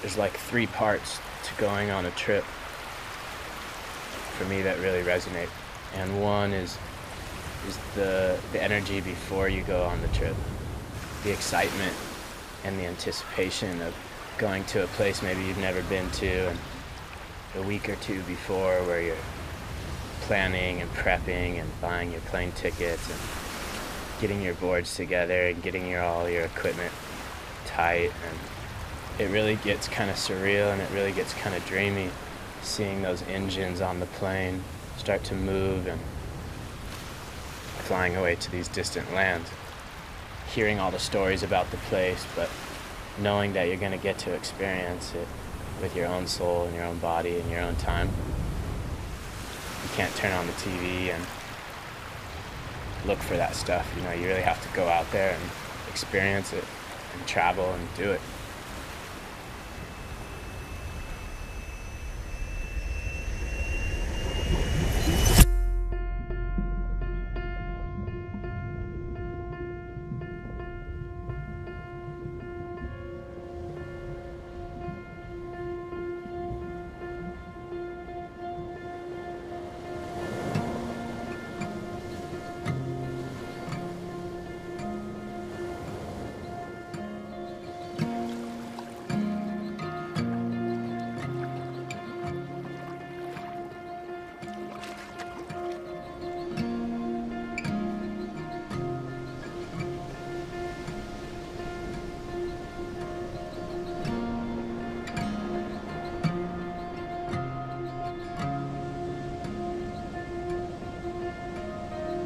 there's like three parts to going on a trip for me that really resonate. And one is the energy before you go on the trip, the excitement and the anticipation of going to a place maybe you've never been to, and a week or two before where you're planning and prepping and buying your plane tickets and getting your boards together and getting all your equipment tight. And it really gets kind of surreal, and it really gets kind of dreamy, seeing those engines on the plane start to move and flying away to these distant lands, hearing all the stories about the place, but knowing that you're going to get to experience it with your own soul and your own body and your own time. You can't turn on the TV and look for that stuff. You know, you really have to go out there and experience it and travel and do it.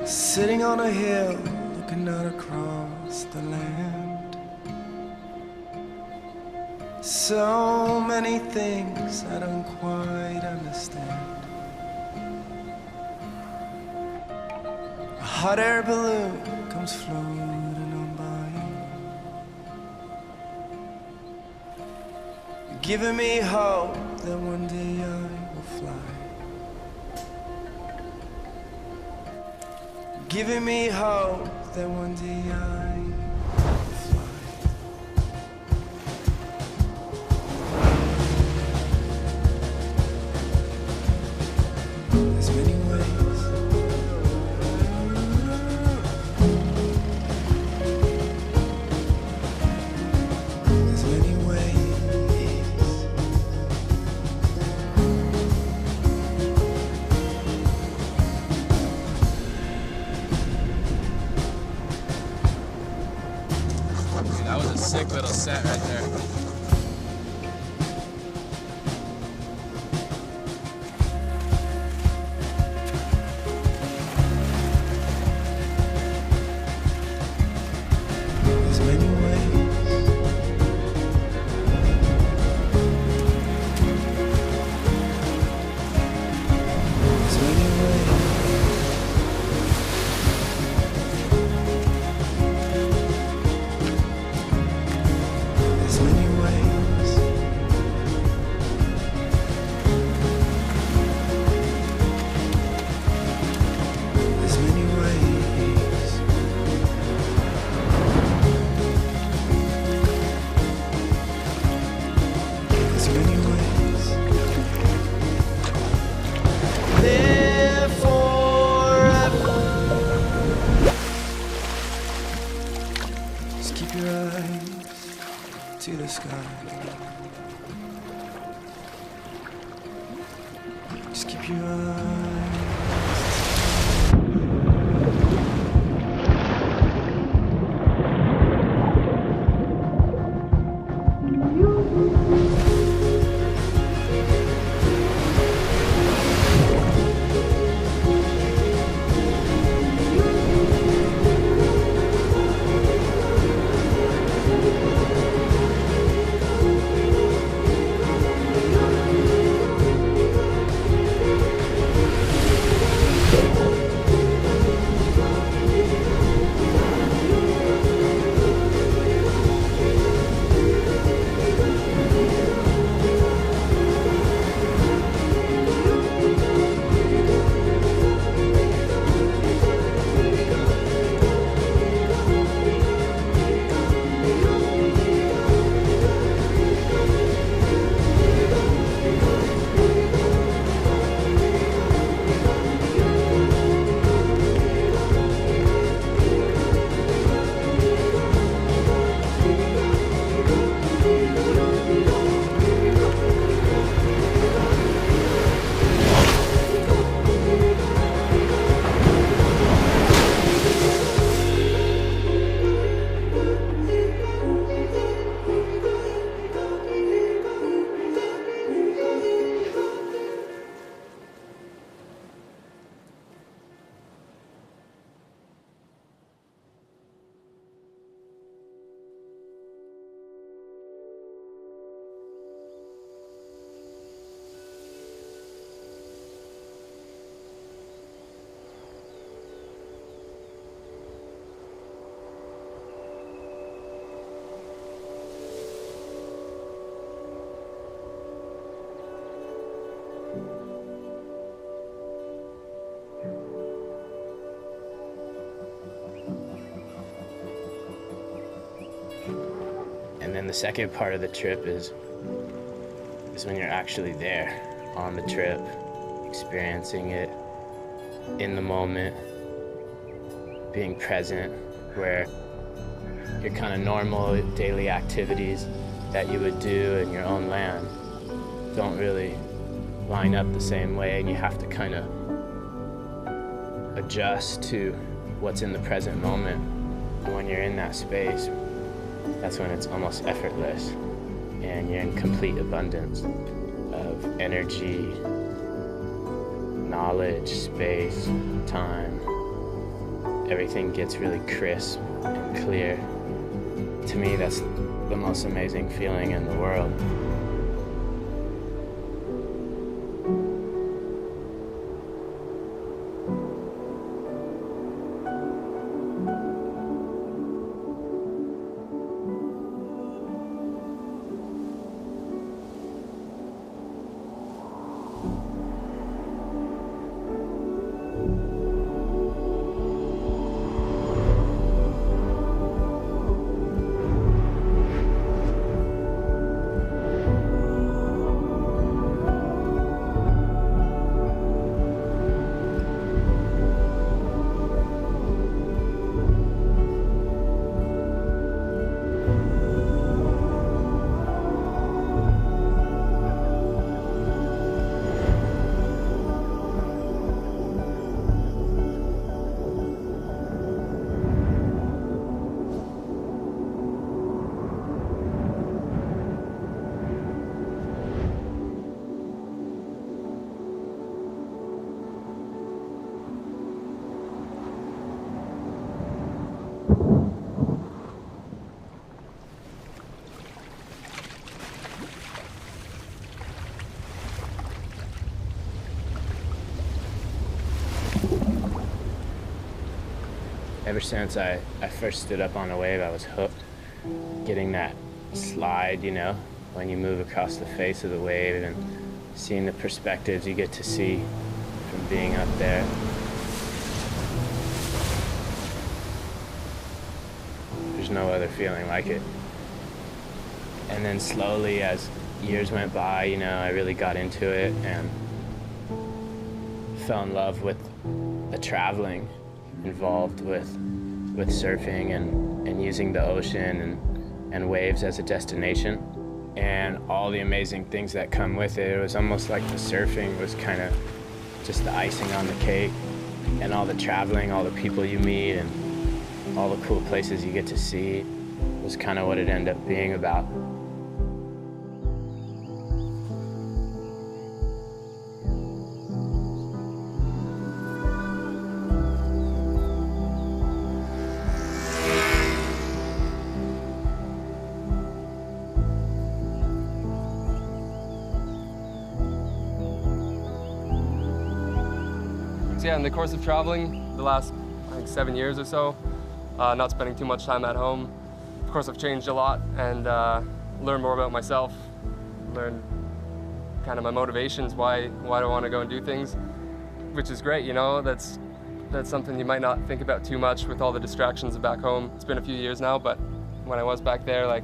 Sitting on a hill, looking out across the land. So many things I don't quite understand. A hot air balloon comes floating on by, giving me hope that one day I will fly. Giving me hope that one day I will fly. There's many ways. There's many ways. That was a sick little set right there. There's many ways. There's many ways. There's many ways. There's many ways. There's many ways. Live forever. Just keep your eyes to the sky. Just keep your eyes. then the second part of the trip is when you're actually there on the trip, experiencing it in the moment, being present, where your kind of normal daily activities that you would do in your own land don't really line up the same way, and you have to kind of adjust to what's in the present moment. And when you're in that space, that's when it's almost effortless, and you're in complete abundance of energy, knowledge, space, time. Everything gets really crisp and clear. To me, that's the most amazing feeling in the world. Ever since I first stood up on a wave, I was hooked. Getting that slide, you know, when you move across the face of the wave and seeing the perspectives you get to see from being up there. There's no other feeling like it. And then slowly, as years went by, you know, I really got into it and fell in love with the traveling involved with surfing and using the ocean and waves as a destination, and all the amazing things that come with it. It was almost like the surfing was kind of just the icing on the cake, and all the traveling, all the people you meet, and all the cool places you get to see was kind of what it ended up being about. So yeah, in the course of traveling, the last, I think, 7 years or so, not spending too much time at home, of course I've changed a lot and learned more about myself, learned kind of my motivations, why do I want to go and do things, which is great, you know, that's something you might not think about too much with all the distractions of back home. It's been a few years now, but when I was back there, like,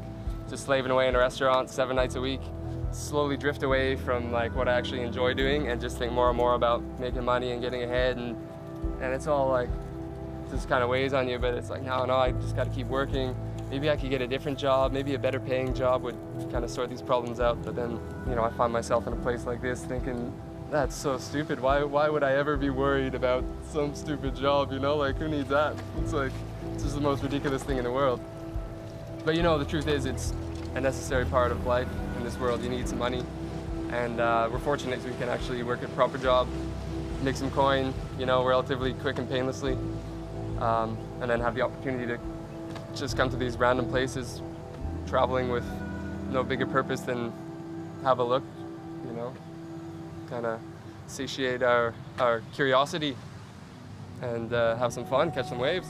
just slaving away in a restaurant 7 nights a week, slowly drift away from like what I actually enjoy doing and just think more and more about making money and getting ahead, and it's all like just kind of weighs on you, but it's like no, I just got to keep working. Maybe I could get a different job, maybe a better paying job would kind of sort these problems out. But then, you know, I find myself in a place like this thinking, that's so stupid. Why would I ever be worried about some stupid job, you know? Like, who needs that? It's like, it's just the most ridiculous thing in the world. But you know, the truth is, it's a necessary part of life in this world. You need some money, and we're fortunate we can actually work a proper job, make some coin, you know, relatively quick and painlessly, and then have the opportunity to just come to these random places, traveling with no bigger purpose than have a look, you know, kind of satiate our curiosity and have some fun, catch some waves.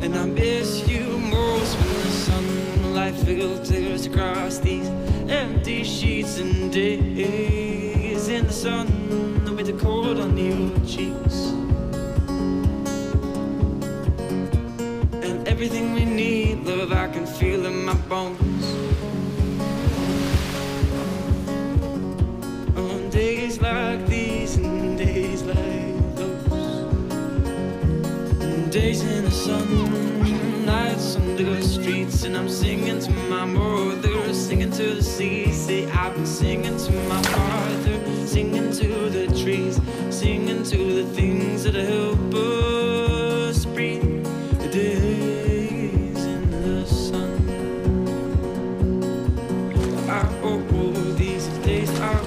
And I miss you most when the sunlight filters across these empty sheets and days in the sun with the cold on your cheeks. And everything we need, love, I can feel in my bones. On days like these and days like those, and days in the sun, nights under the streets, and I'm singing to my mother, singing to the sea. Say I've been singing to my father, singing to the trees, singing to the things that help us breathe. The days in the sun, these days are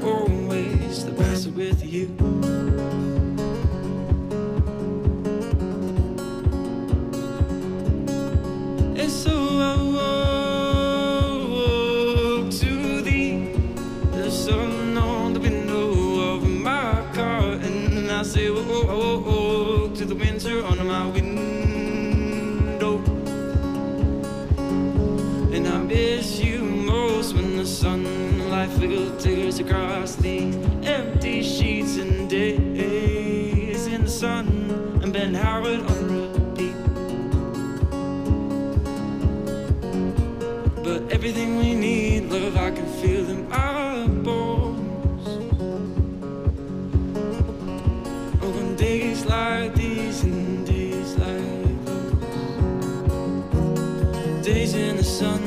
always the best with you. And so I walk to thee, the sun on the window of my car, and I say, oh, to the winter on my window. And I miss you most when the sunlight filters across these empty sheets and days in the sun, and Ben Howard on repeat. But everything we need, love, I can feel in my bones. Oh, on days like these and days like those, days in the sun,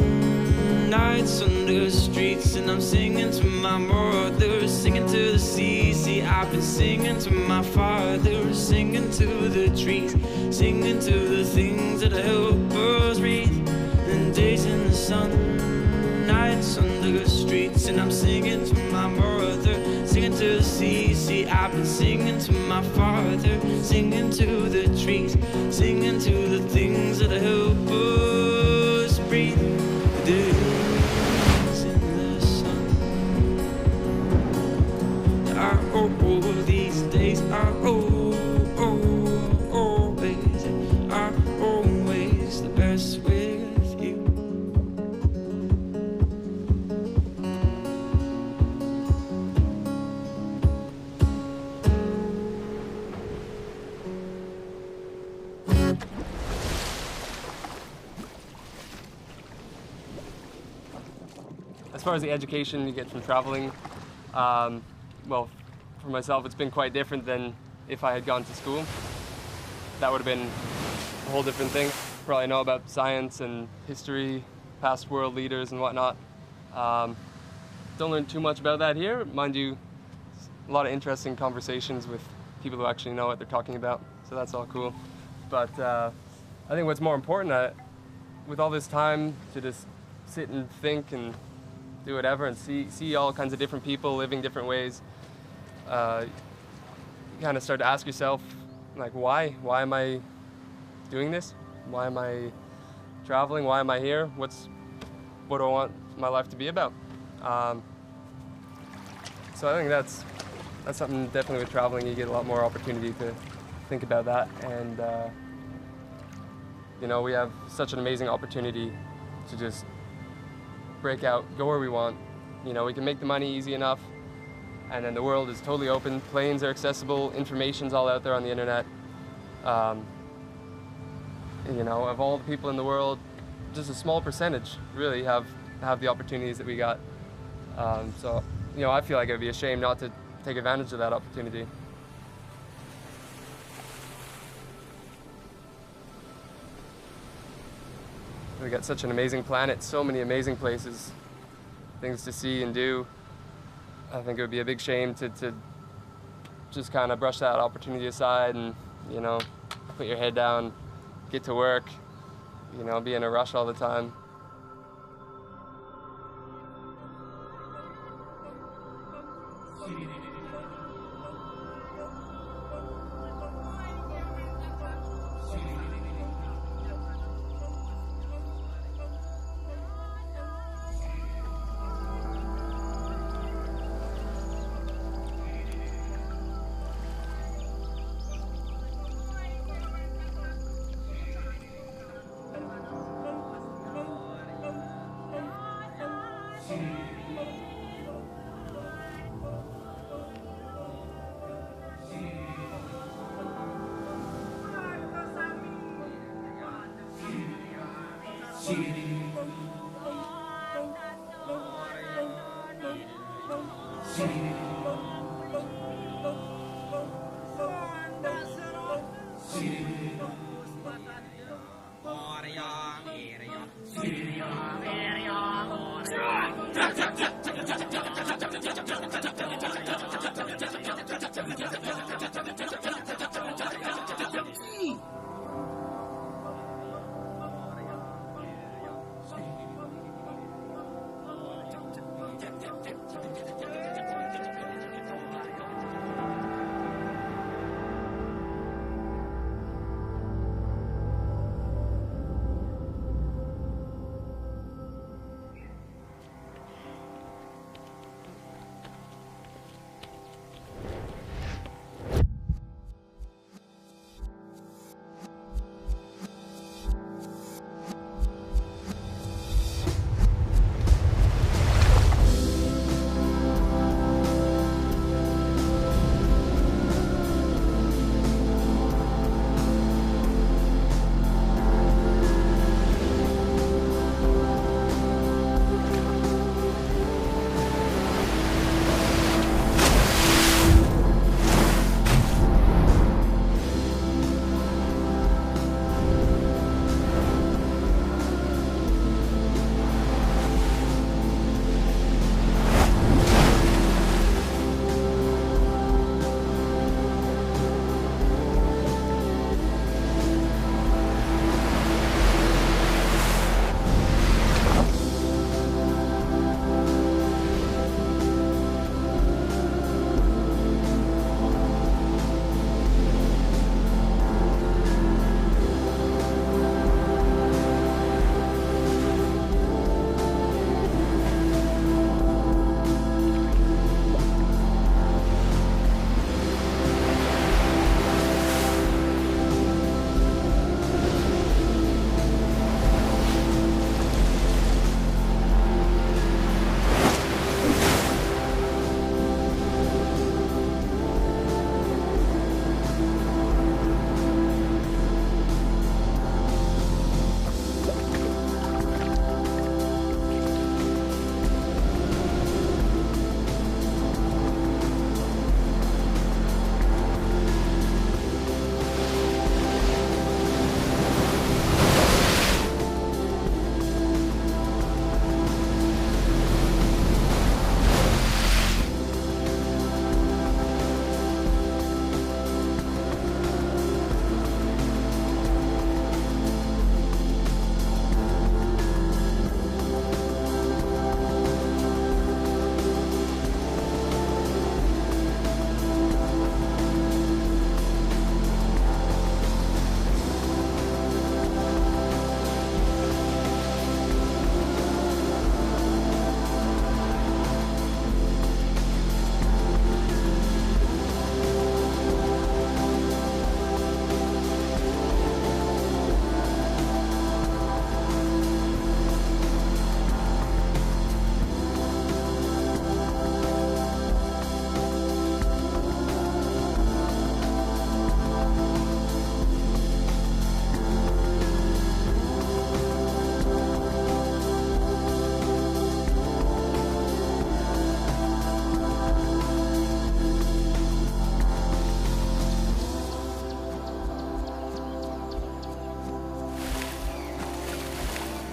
nights under the streets, and I'm singing to my mother, singing to the sea. See, I've been singing to my father, singing to the trees, singing to the things that help us breathe. And days in the sun, nights under the streets, and I'm singing to my mother, singing to the sea. See, I've been singing to my father, singing to the trees, singing to the things that help us breathe. Days in the sun are these days are always the best with you. As far as the education you get from traveling, well, for myself, it's been quite different than if I had gone to school. That would have been a whole different thing. Probably know about science and history, past world leaders and whatnot. Don't learn too much about that here. Mind you, a lot of interesting conversations with people who actually know what they're talking about, so that's all cool. But I think what's more important, with all this time to just sit and think and do whatever and see all kinds of different people living different ways, you kind of start to ask yourself, like, why am I doing this? Why am I traveling? Why am I here? What do I want my life to be about? So I think that's something definitely with traveling. You get a lot more opportunity to think about that, and you know, we have such an amazing opportunity to just break out, go where we want. You know, we can make the money easy enough, and then the world is totally open. Planes are accessible, information's all out there on the internet. You know, of all the people in the world, just a small percentage really have the opportunities that we got. So, you know, I feel like it would be a shame not to take advantage of that opportunity. We got such an amazing planet, so many amazing places, things to see and do. I think it would be a big shame to just kind of brush that opportunity aside and, you know, put your head down, get to work, you know, be in a rush all the time.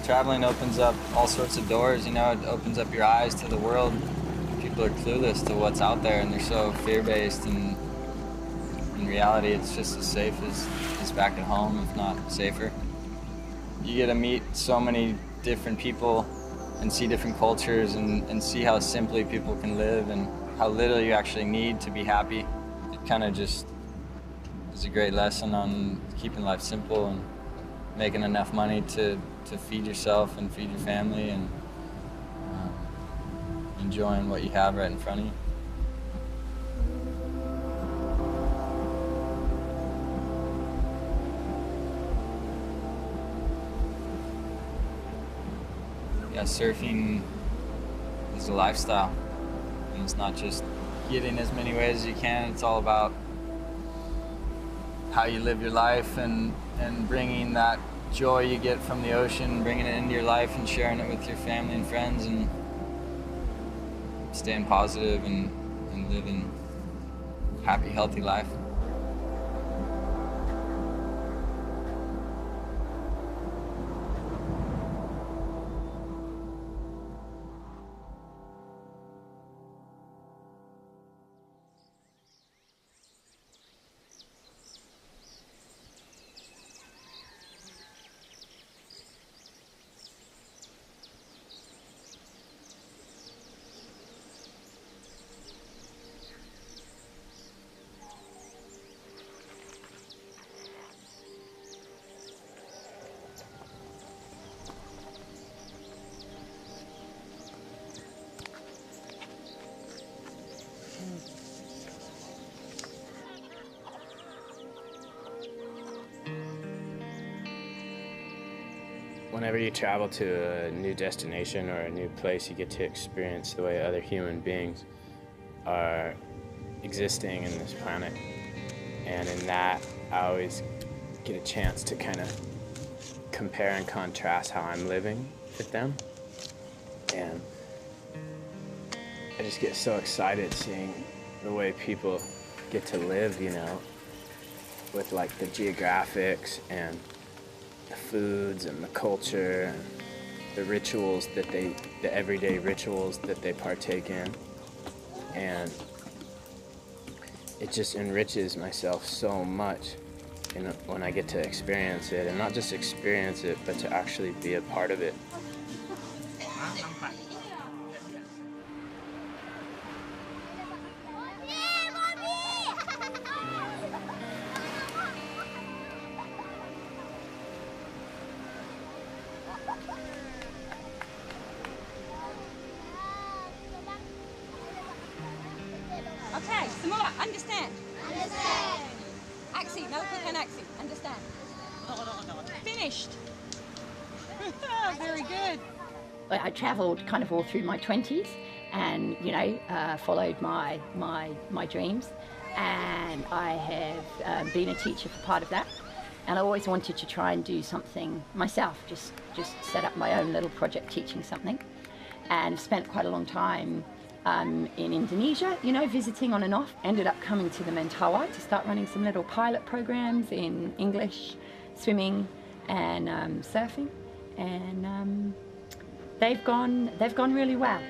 Traveling opens up all sorts of doors, you know, it opens up your eyes to the world. People are clueless to what's out there and they're so fear-based, and in reality it's just as safe as back at home, if not safer. You get to meet so many different people and see different cultures and see how simply people can live and how little you actually need to be happy. It kind of just is a great lesson on keeping life simple and making enough money to feed yourself and feed your family, and enjoying what you have right in front of you. Yeah, surfing is a lifestyle, and it's not just getting as many waves as you can. It's all about how you live your life and bringing that joy you get from the ocean, bringing it into your life and sharing it with your family and friends, and staying positive and living a happy, healthy life. Whenever you travel to a new destination or a new place, you get to experience the way other human beings are existing in this planet. And in that, I always get a chance to kind of compare and contrast how I'm living with them. And I just get so excited seeing the way people get to live, you know, with like the geographics and the foods and the culture and the rituals that the everyday rituals that they partake in. And it just enriches myself so much, you know, when I get to experience it, and not just experience it, but to actually be a part of it. Okay, Samoa, understand? Understand. Axie, notebook and Axie, understand? Finished. Very good. I travelled kind of all through my 20s and, you know, followed my dreams, and I have been a teacher for part of that, and I always wanted to try and do something myself, just set up my own little project teaching something, and spent quite a long time in Indonesia, you know, visiting on and off. Ended up coming to the Mentawai to start running some little pilot programs in English, swimming and surfing, and they've gone really well.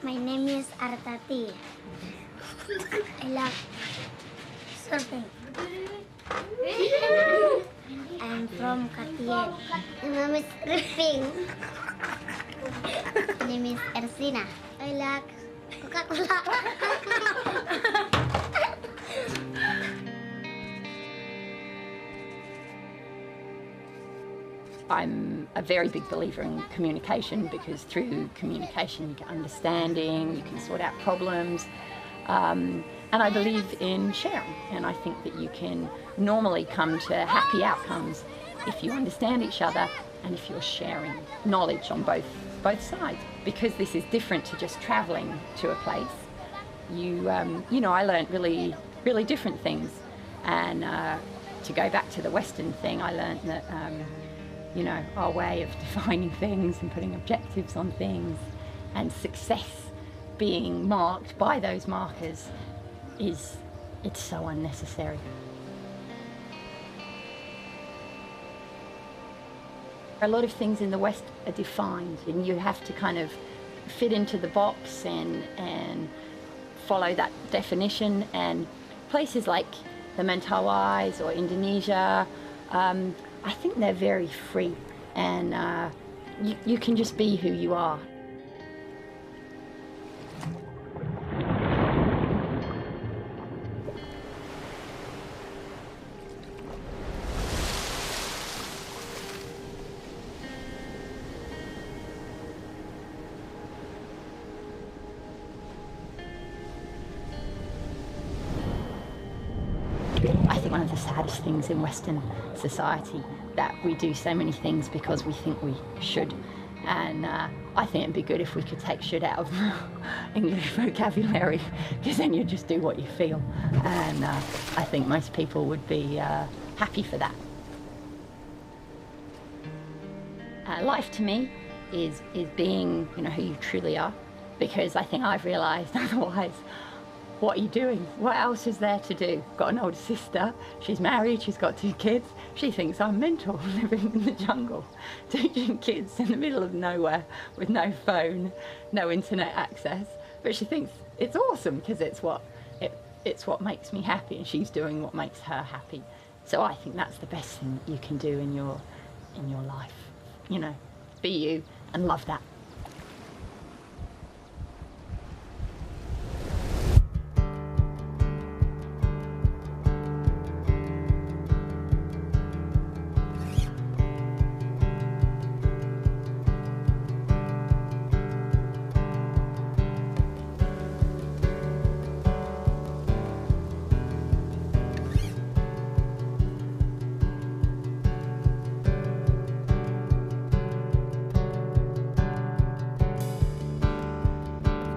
My name is Artati. I love surfing. I'm from Katien. My name is Ripping. My name is Ersina. I like Coca-Cola. I'm a very big believer in communication, because through communication you get understanding, you can sort out problems, and I believe in sharing, and I think that you can normally come to happy outcomes if you understand each other and if you're sharing knowledge on both sides. Because this is different to just traveling to a place. You know, I learned really, really different things. And to go back to the Western thing, I learned that, you know, our way of defining things and putting objectives on things and success being marked by those markers it's so unnecessary. A lot of things in the West are defined, and you have to kind of fit into the box and follow that definition. And places like the Mentawais or Indonesia, I think they're very free, and you can just be who you are. I think one of the saddest things in Western society that we do so many things because we think we should, and I think it'd be good if we could take should out of English vocabulary, because then you just do what you feel, and I think most people would be happy for that. Life to me is being, you know, who you truly are, because I think I've realised otherwise, what are you doing? What else is there to do? Got an older sister, she's married, she's got 2 kids. She thinks I'm mental, living in the jungle, teaching kids in the middle of nowhere with no phone, no internet access. But she thinks it's awesome because it's what makes me happy, and she's doing what makes her happy. So I think that's the best thing you can do in your life. You know, be you and love that.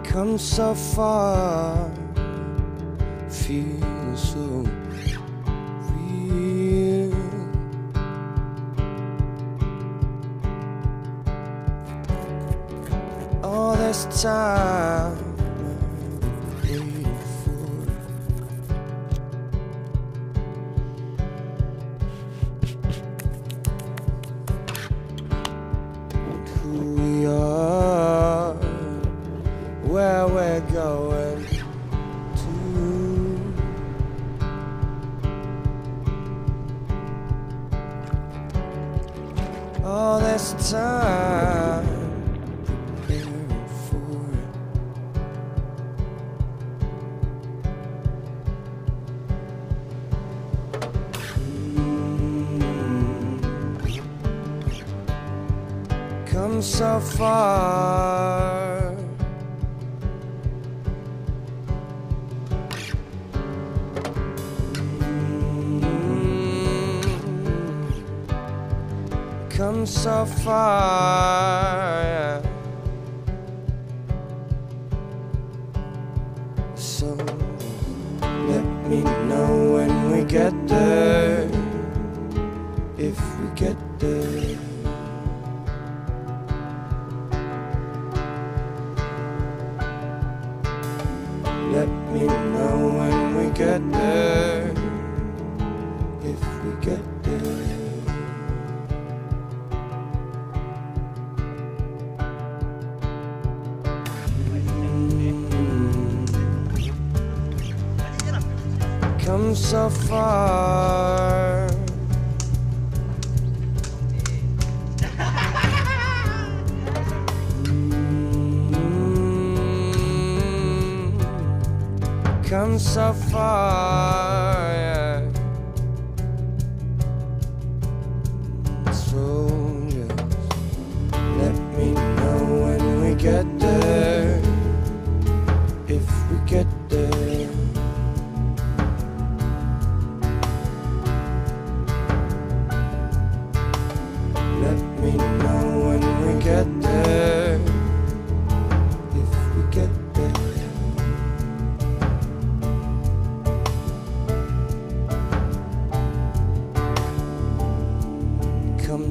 Come so far, feel so real. All this time I've waited for who we are, where we're going to. All this time preparing for it. Come so far. Come so far, yeah. So let me know when we get there, if we get there. Let me know when we get there, if we get there. Come so far. Come so far, yeah. So just let me know when we get there, if we get there.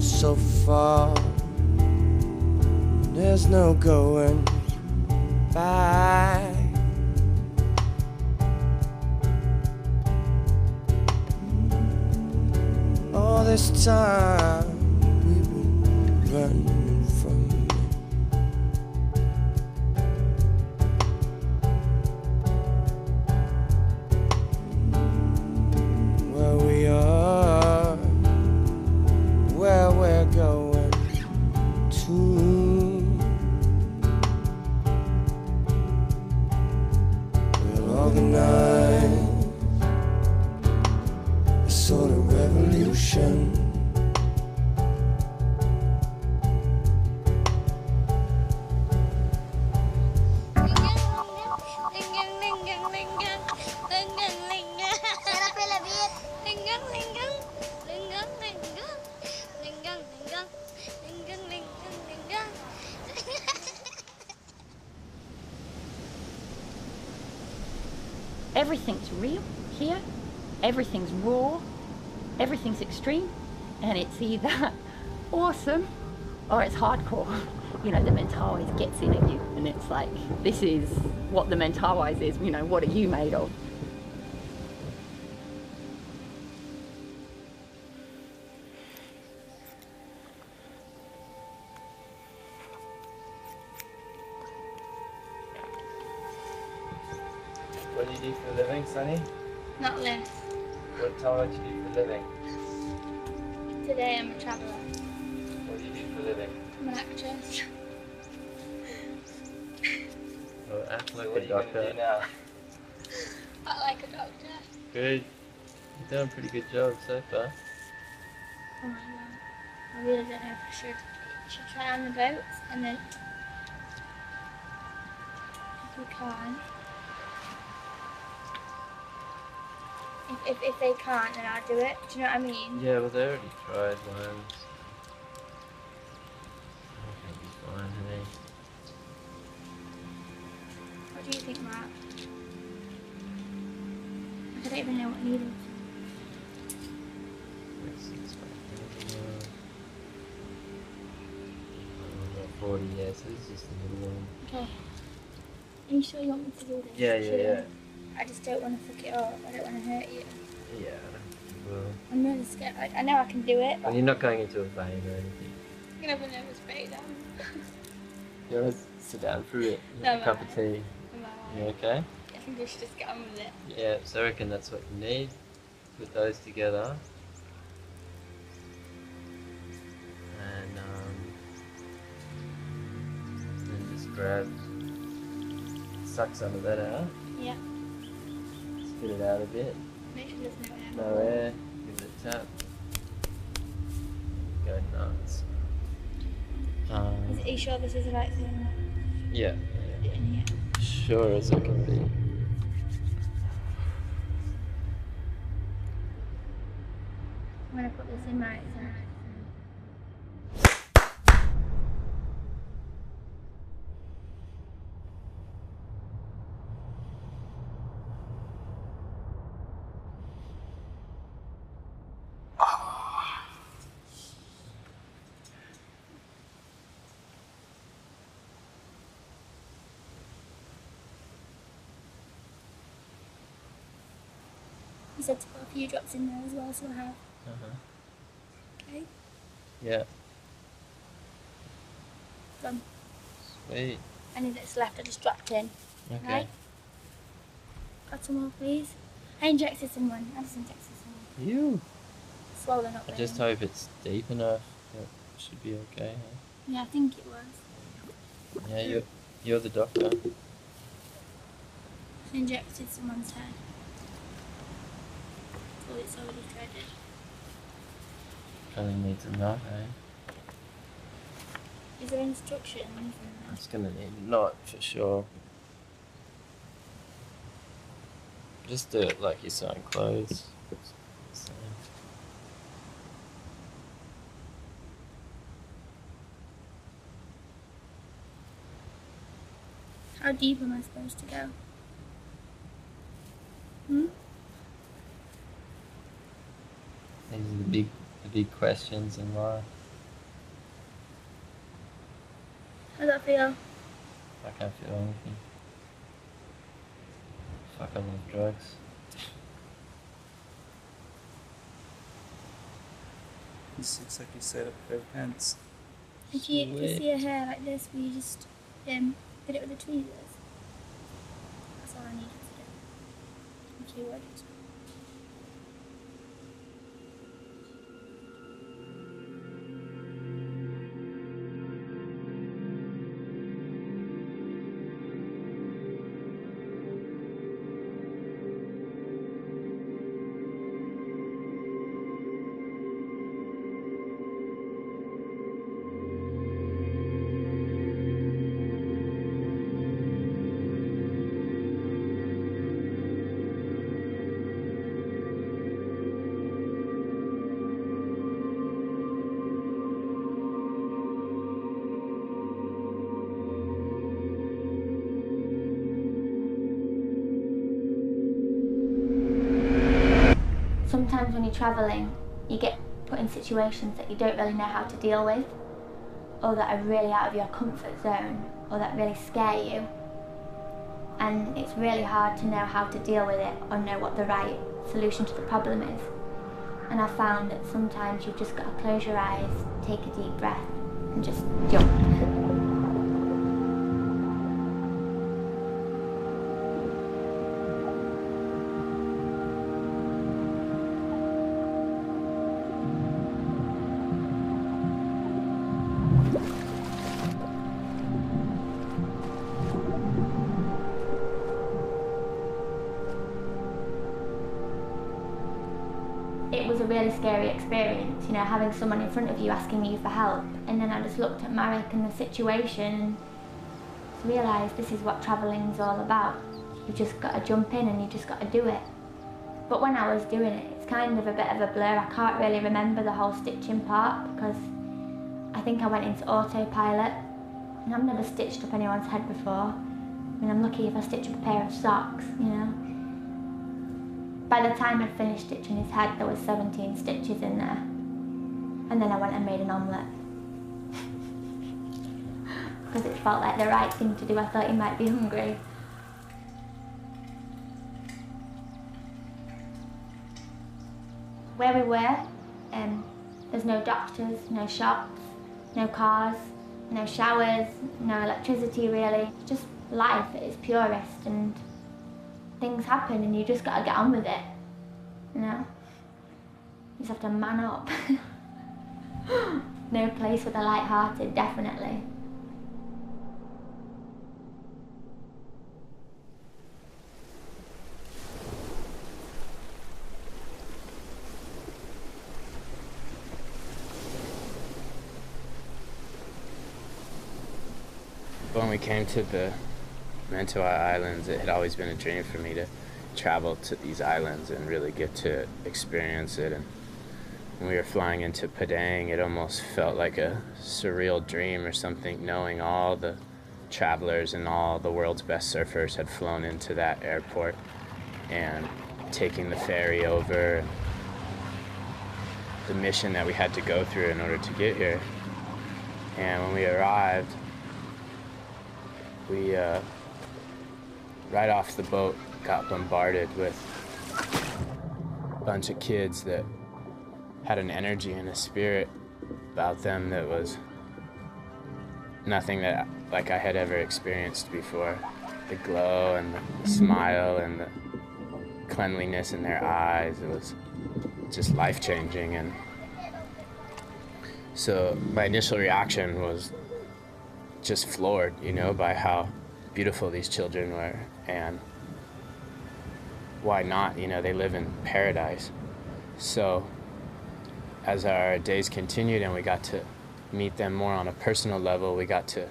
so far. There's no going back. All this time we've been running from it. Where we are, where we're going to. We'll organize a sort of revolution. Everything's real here, everything's raw, everything's extreme, and it's either awesome or it's hardcore. You know, the Mentawais gets in at you, and it's like, this is what the Mentawais is, you know, what are you made of? What do you do for a living, Sonny? Not live. Tell me what you do for a living. Today I'm a traveller. What do you do for a living? I'm an actress. Well, act like a doctor. What are you going to do now? Act like a doctor. Good. You've done a pretty good job so far. Oh my god. I really don't know if I should try on the boats and then if we can't. If they can't, then I'll do it. Do you know what I mean? Yeah, well, they already tried once. I think it'll be fine, honey. What do you think, Mark? I don't even know what needle. 40, yeah, so it's just a little one. Okay. Are you sure you want me to do this? Yeah. I just don't want to fuck it up. I don't want to hurt you. Yeah, well. I'm really scared. I know I can do it. Well, you're not going into a vein or anything. You never know what's breakdown. You want to sit down for it? No, A cup of tea? You okay? I think we should just get on with it. Yeah, so I reckon that's what you need. Put those together. And then just suck some of that out. Yeah. Spit it out a bit. Make sure there's no No air. Give it a tap. Go nuts. Are you sure this is the right thing? Yeah. Put it in here. Sure as it can be. I'm going to put this in right side. You said to put a few drops in there as well, so I have. Okay. Yeah. Done. Sweet. Any that's left, I just dropped in. Okay. Right? Got some more, please. I injected someone. I just injected someone. You. Swollen up. I just hope it's deep enough. It should be okay. Huh? Yeah, I think it was. Yeah, you're the doctor. I injected someone's head. Well, it's already threaded. Probably needs a knot, eh? Is there instructions? It's gonna need a knot for sure. Just do it like you're sewing clothes. So. How deep am I supposed to go? Hmm? These are the big questions in life. How does that feel? I can't feel anything. Fuck, I love drugs. This looks like you set up a pair of pants. If you see a hair like this, will you just hit it with the tweezers? That's all I need you to do. If you would. Sometimes when you're travelling, you get put in situations that you don't really know how to deal with, or that are really out of your comfort zone, or that really scare you. And it's really hard to know how to deal with it or know what the right solution to the problem is. And I found that sometimes you've just got to close your eyes, take a deep breath, and just jump. It was a really scary experience, you know, having someone in front of you asking you for help. And then I just looked at Marek and the situation and realised this is what travelling's all about. You've just got to jump in and you just got to do it. But when I was doing it, it's kind of a bit of a blur. I can't really remember the whole stitching part because I think I went into autopilot. And I've never stitched up anyone's head before. I mean, I'm lucky if I stitch up a pair of socks, you know. By the time I'd finished stitching his head, there was 17 stitches in there. And then I went and made an omelette. Because it felt like the right thing to do. I thought he might be hungry. Where we were, there's no doctors, no shops, no cars, no showers, no electricity really. Just life at its purest, and things happen and you just gotta get on with it, you know? You just have to man up. No place for the light-hearted, definitely. When we came to the Mentawai Islands, it had always been a dream for me to travel to these islands and really get to experience it. And when we were flying into Padang, it almost felt like a surreal dream or something, knowing all the travelers and all the world's best surfers had flown into that airport and taking the ferry over, the mission that we had to go through in order to get here. And when we arrived, we right off the boat got bombarded with a bunch of kids that had an energy and a spirit about them that was nothing that like I had ever experienced before. The glow and the smile and the cleanliness in their eyes, it was just life-changing. And so my initial reaction was just floored, you know, by how beautiful these children were, and why not, you know, they live in paradise. So as our days continued and we got to meet them more on a personal level, we got to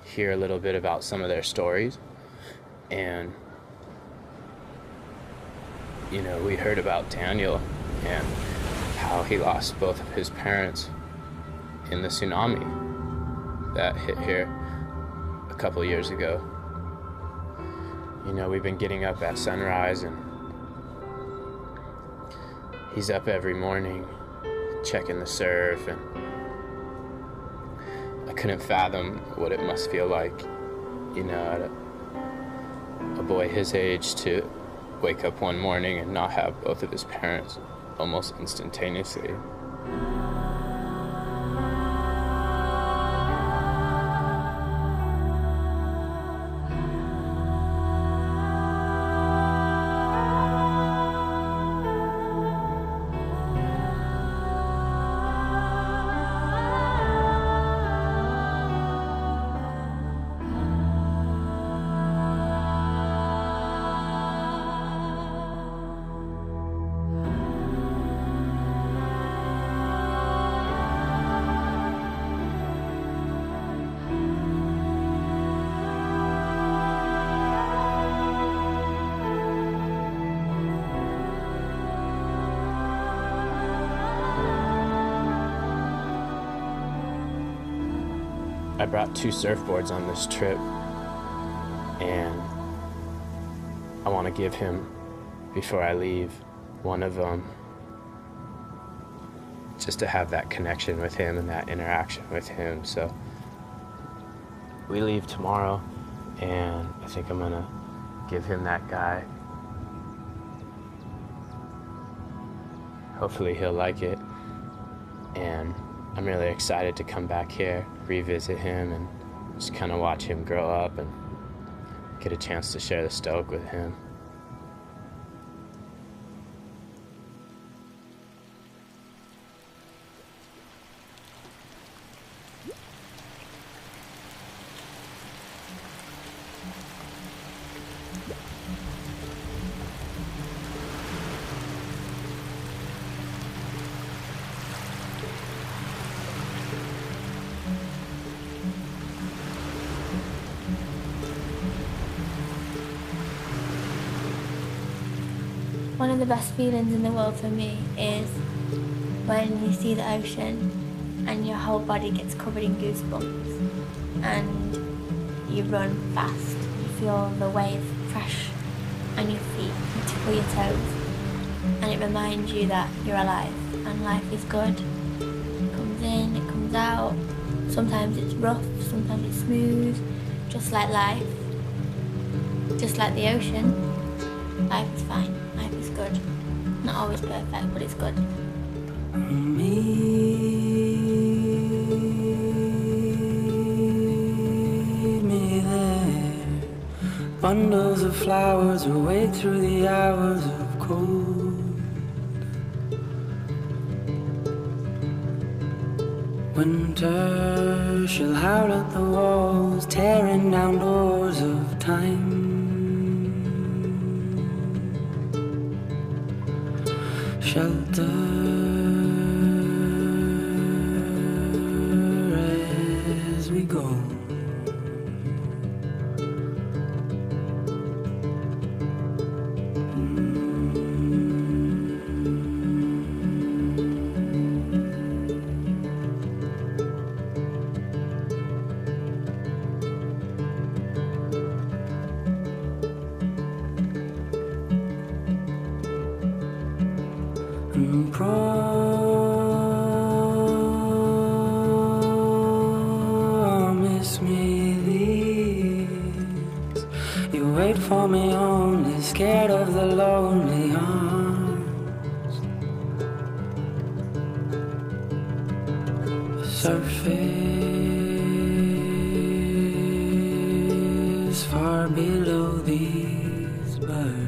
hear a little bit about some of their stories. And you know, we heard about Daniel and how he lost both of his parents in the tsunami that hit here a couple years ago. You know, we've been getting up at sunrise, and he's up every morning checking the surf, and I couldn't fathom what it must feel like, you know, a boy his age to wake up one morning and not have both of his parents almost instantaneously. I brought 2 surfboards on this trip, and I want to give him, before I leave, one of them, just to have that connection with him and that interaction with him. So we leave tomorrow, and I think I'm gonna give him that guy. Hopefully he'll like it, and I'm really excited to come back here, revisit him, and just kind of watch him grow up and get a chance to share the Stoic with him. One of the best feelings in the world for me is when you see the ocean and your whole body gets covered in goosebumps and you run fast. You feel the wave crash on your feet and tickle your toes, and it reminds you that you're alive and life is good. It comes in, it comes out. Sometimes it's rough, sometimes it's smooth, just like life. Just like the ocean, life is fine. Life is good. Not always perfect, but it's good. Meet me there. Bundles of flowers away through the hours of cold. Winter shall howl at the walls, tearing down doors of time. Shelter as we go. Promise me this. You wait for me only, scared of the lonely arms. Surface far below these birds.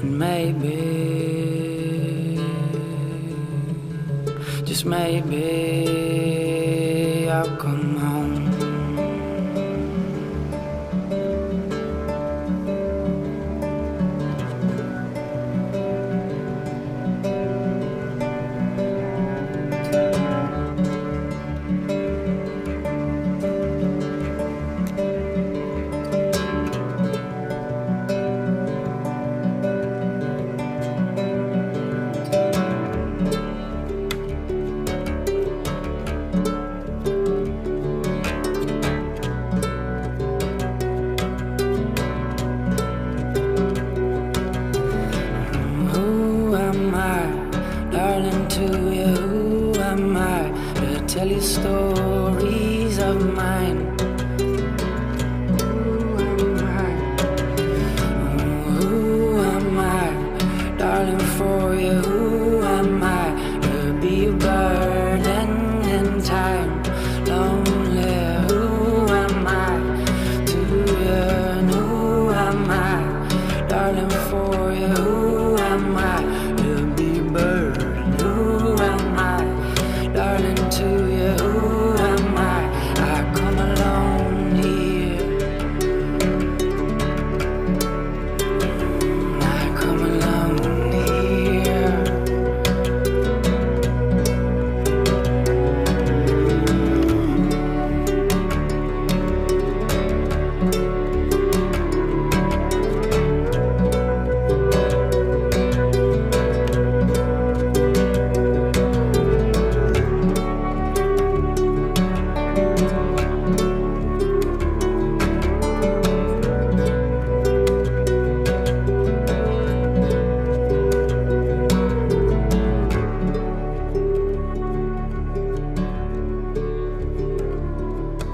Maybe, just maybe, I'll come home. to you. Who am I to tell you stories of mine? Who am I, darling, for you? Who am I to be a burden in time? Lonely, who am I to yearn? Who am I, darling, for you? Who am I to be a burden? Who am I, darling, to you? Who am I? I come alone here. I come alone here.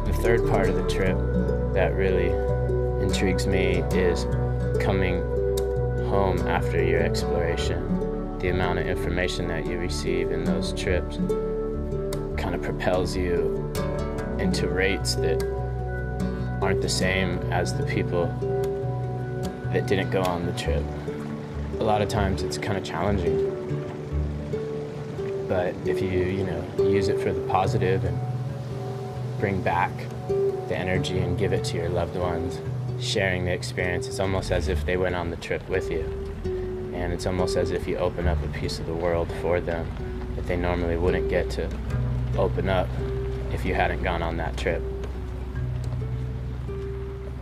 The third part of the trip that really intrigues me is coming home after your exploration. The amount of information that you receive in those trips kind of propels you into rates that aren't the same as the people that didn't go on the trip. A lot of times it's kind of challenging, but if you use it for the positive and bring back the energy and give it to your loved ones, sharing the experience, it's almost as if they went on the trip with you. And it's almost as if you open up a piece of the world for them that they normally wouldn't get to open up if you hadn't gone on that trip.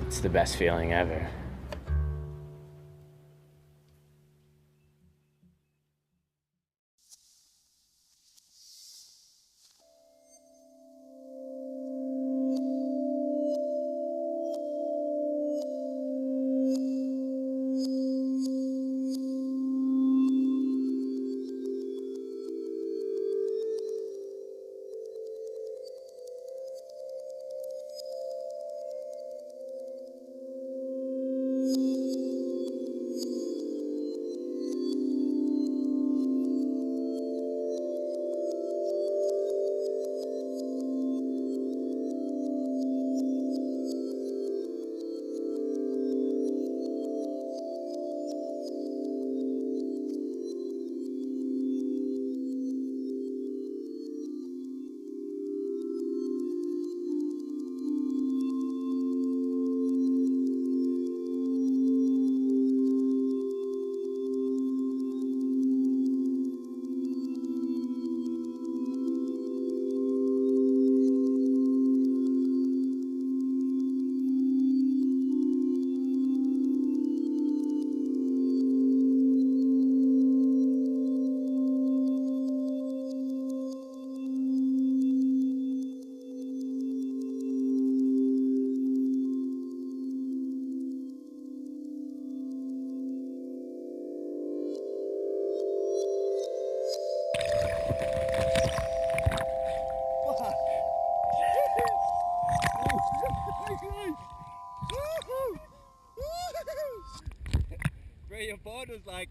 It's the best feeling ever. Bro, your board was like